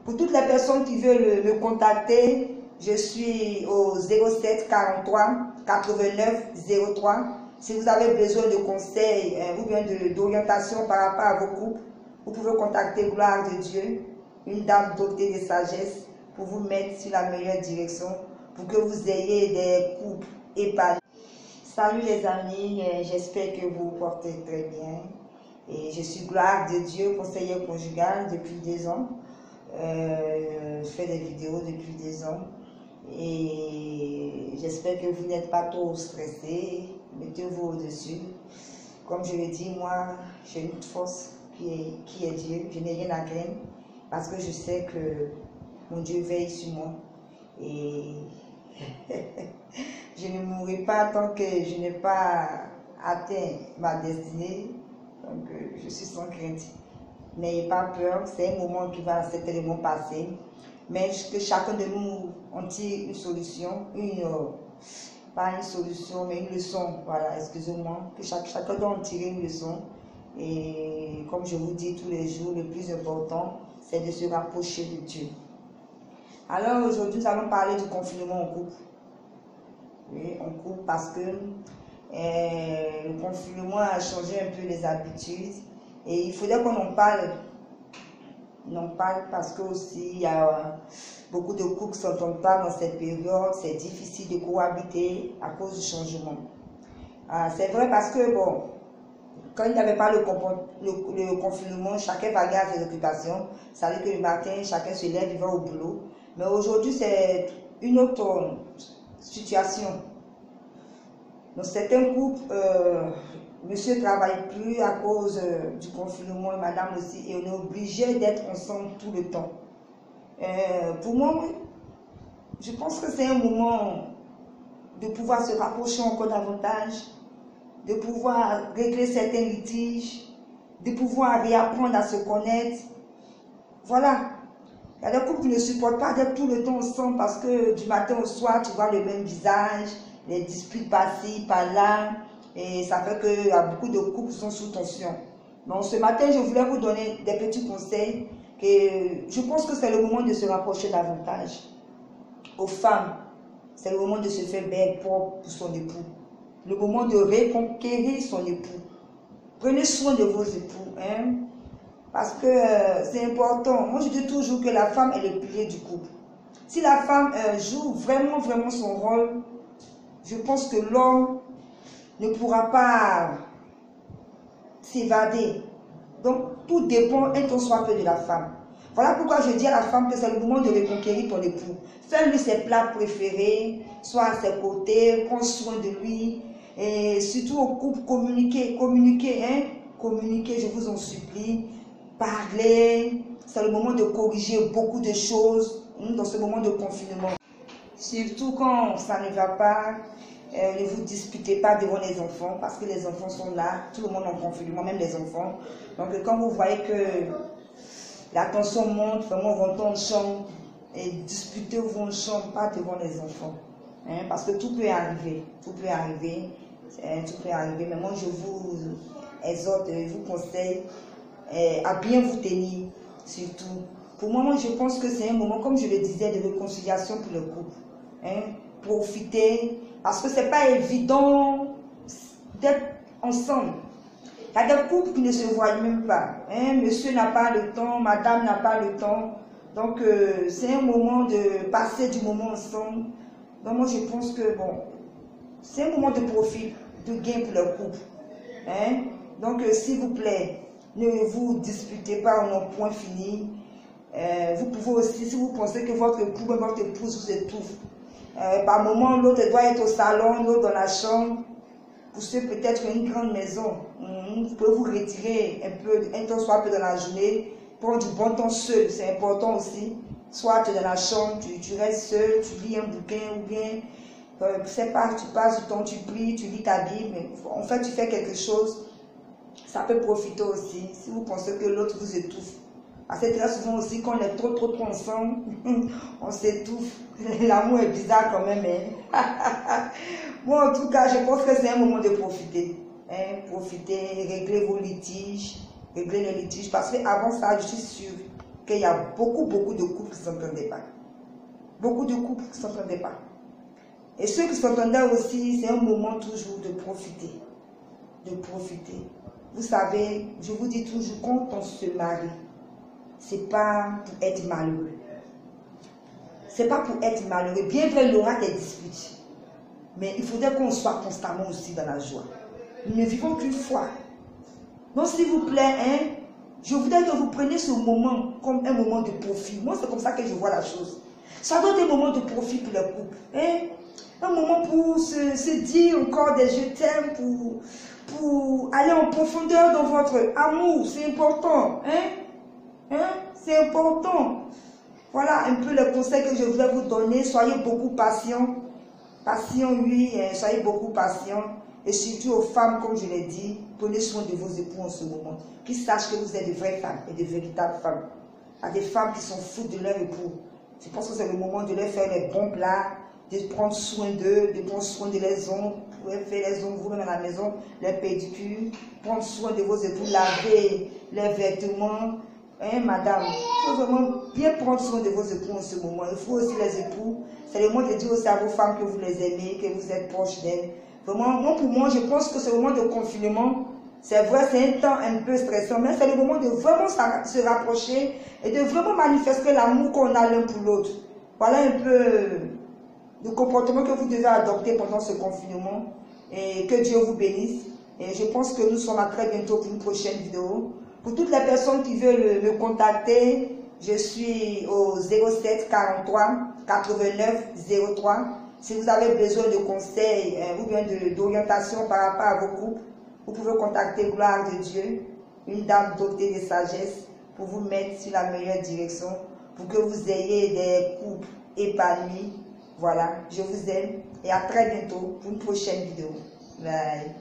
Pour toutes les personnes qui veulent me contacter, je suis au 07 43 89 03. Si vous avez besoin de conseils ou bien d'orientation par rapport à vos couples, vous pouvez contacter Gloire de Dieu, une dame dotée de sagesse, pour vous mettre sur la meilleure direction, pour que vous ayez des couples épanouis. Salut les amis, j'espère que vous vous portez très bien. Et je suis Gloire de Dieu, conseillère conjugale depuis 2 ans. Je fais des vidéos depuis 2 ans. Et j'espère que vous n'êtes pas trop stressés. Mettez-vous au-dessus. Comme je le dis, moi, j'ai une force qui est Dieu. Je n'ai rien à craindre parce que je sais que mon Dieu veille sur moi. Et je ne mourrai pas tant que je n'ai pas atteint ma destinée. Donc, je suis sans crainte. N'ayez pas peur, c'est un moment qui va certainement passer. Mais que chacun de nous en tire une solution, pas une solution, mais une leçon. Voilà, excusez-moi. Que chacun doit en tirer une leçon. Et comme je vous dis tous les jours, le plus important, c'est de se rapprocher de Dieu. Alors aujourd'hui, nous allons parler du confinement en couple. Oui, en couple parce que le confinement a changé un peu les habitudes. Et il faudrait qu'on en parle. On en parle parce que aussi il y a beaucoup de couples qui ne s'entendent pas dans cette période. C'est difficile de cohabiter à cause du changement. C'est vrai parce que bon, quand il n'y avait pas le confinement, chacun vaguait à ses occupations. Ça veut dire que le matin, chacun se lève, il va au boulot. Mais aujourd'hui, c'est une autre situation. Dans certains couples, monsieur ne travaille plus à cause du confinement et madame aussi, et on est obligé d'être ensemble tout le temps. Pour moi, je pense que c'est un moment de pouvoir se rapprocher encore davantage, de pouvoir régler certains litiges, de pouvoir réapprendre à se connaître. Voilà. Il y a des couples qui ne supportent pas d'être tout le temps ensemble parce que du matin au soir, tu vois le même visage, les disputes par-ci, par-là. Et ça fait qu'il y a beaucoup de couples qui sont sous tension. Donc ce matin, je voulais vous donner des petits conseils que je pense que c'est le moment de se rapprocher davantage. Aux femmes, c'est le moment de se faire belle propre pour son époux. Le moment de reconquérir son époux. Prenez soin de vos époux, hein, parce que c'est important. Moi, je dis toujours que la femme est le pilier du couple. Si la femme joue vraiment son rôle, je pense que l'homme ne pourra pas s'évader. Donc, tout dépend un tant soit peu de la femme. Voilà pourquoi je dis à la femme que c'est le moment de reconquérir ton époux. Fais-lui ses plats préférés, sois à ses côtés, prends soin de lui. Et surtout au couple, communiquez, hein. Communiquez, je vous en supplie. Parlez. C'est le moment de corriger beaucoup de choses dans ce moment de confinement. Surtout quand ça ne va pas. Ne vous disputez pas devant les enfants parce que les enfants sont là, tout le monde en confinement, même les enfants. Donc quand vous voyez que la tension monte, vraiment rentrez en chambre et disputez-vous en chambre, pas devant les enfants. Hein, parce que tout peut arriver, tout peut arriver, mais moi je vous exhorte, je vous conseille à bien vous tenir, surtout. Pour moi, je pense que c'est un moment, comme je le disais, de réconciliation pour le couple. Hein, profiter, parce que c'est pas évident d'être ensemble. Il y a des couples qui ne se voient même pas. Hein? Monsieur n'a pas le temps, madame n'a pas le temps. Donc c'est un moment de passer du moment ensemble. Donc moi je pense que bon, c'est un moment de profit, de gain pour le couple. Hein? Donc s'il vous plaît, ne vous disputez pas en un point fini. Vous pouvez aussi, si vous pensez que votre époux, votre épouse vous étouffe, par moment, l'autre doit être au salon, l'autre dans la chambre. Pour ceux peut-être une grande maison, vous pouvez vous retirer un temps soit peu dans la journée, prendre du bon temps seul, c'est important aussi. Soit tu es dans la chambre, tu restes seul, tu lis un bouquin ou bien, je ne sais pas, tu passes du temps, tu pries, tu lis ta Bible, mais en fait tu fais quelque chose, ça peut profiter aussi si vous pensez que l'autre vous étouffe. Parce que très souvent aussi, quand on est trop ensemble, on s'étouffe. L'amour est bizarre quand même. Hein? Bon, en tout cas, je pense que c'est un moment de profiter. Hein? Profiter, régler vos litiges, régler les litiges. Parce qu'avant ça, je suis sûre qu'il y a beaucoup de couples qui ne s'entendaient pas. Beaucoup de couples qui ne s'entendaient pas. Et ceux qui s'entendaient aussi, c'est un moment toujours de profiter. De profiter. Vous savez, je vous dis toujours, quand on se marie, c'est pas pour être malheureux. C'est pas pour être malheureux. Bien vrai, il y aura des disputes. Mais il faudrait qu'on soit constamment aussi dans la joie. Nous ne vivons qu'une fois. Donc, s'il vous plaît, hein, je voudrais que vous preniez ce moment comme un moment de profit. Moi, c'est comme ça que je vois la chose. Ça doit être un moment de profit pour le couple. Hein? Un moment pour se dire encore des je t'aime, pour aller en profondeur dans votre amour. C'est important. Hein? Hein? C'est important. Voilà un peu le conseil que je voulais vous donner. Soyez beaucoup patients. Patients, oui, soyez beaucoup patients. Et surtout aux femmes, comme je l'ai dit, prenez soin de vos époux en ce moment. Qu'ils sachent que vous êtes de vraies femmes et de véritables femmes. Il y a des femmes qui sont fous de leur époux. Je pense que c'est le moment de leur faire les bons plats, de prendre soin d'eux, de prendre soin de les ongles. Vous pouvez faire les ongles vous-même à la maison, les pédicures, prendre soin de vos époux, laver les vêtements. Hein, madame, il faut vraiment bien prendre soin de vos époux en ce moment. Il faut aussi les époux. C'est le moment de dire aussi à vos femmes que vous les aimez, que vous êtes proches d'elles. Vraiment, moi, pour moi, je pense que ce moment de confinement, c'est vrai, c'est un temps un peu stressant, mais c'est le moment de vraiment se rapprocher et de vraiment manifester l'amour qu'on a l'un pour l'autre. Voilà un peu le comportement que vous devez adopter pendant ce confinement. Et que Dieu vous bénisse. Et je pense que nous sommes à très bientôt pour une prochaine vidéo. Pour toutes les personnes qui veulent me contacter, je suis au 07 43 89 03. Si vous avez besoin de conseils ou bien d'orientation par rapport à vos couples, vous pouvez contacter Gloire de Dieu, une dame dotée de sagesse, pour vous mettre sur la meilleure direction, pour que vous ayez des couples épanouis. Voilà, je vous aime et à très bientôt pour une prochaine vidéo. Bye.